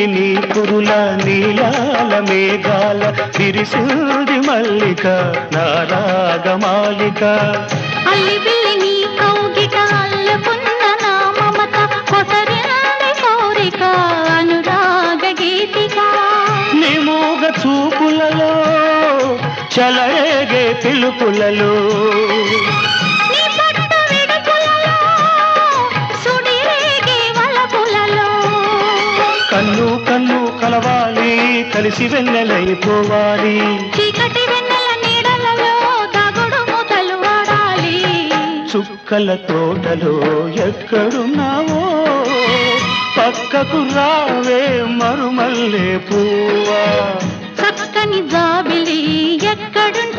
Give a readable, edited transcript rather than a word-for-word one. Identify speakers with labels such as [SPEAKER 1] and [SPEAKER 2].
[SPEAKER 1] నింగిని కురుల నీలాల మేఘాల విరిసింది మల్లిక నా రాగమాలిక
[SPEAKER 2] అల్లి బిల్లి నీ కౌగిట అల్లుకున్న నా మమత కొసరింది కోరిక అనురాగ గీతిక
[SPEAKER 1] నీ మూగ చూపులలో చలరేగే పిలుపులలో కన్ను కన్ను కలవాలి కలిసి వెన్నెలైపోవాలి
[SPEAKER 2] చీకటి వెన్నెల నీడలలో దాగుడు మూతలు ఆడాలి
[SPEAKER 1] చుక్కల తోటలో ఎక్కడున్నావో పక్కకు రావే మరుమల్లే పువ్వా
[SPEAKER 2] చక్కని జాబిలి ఎక్కడున్నా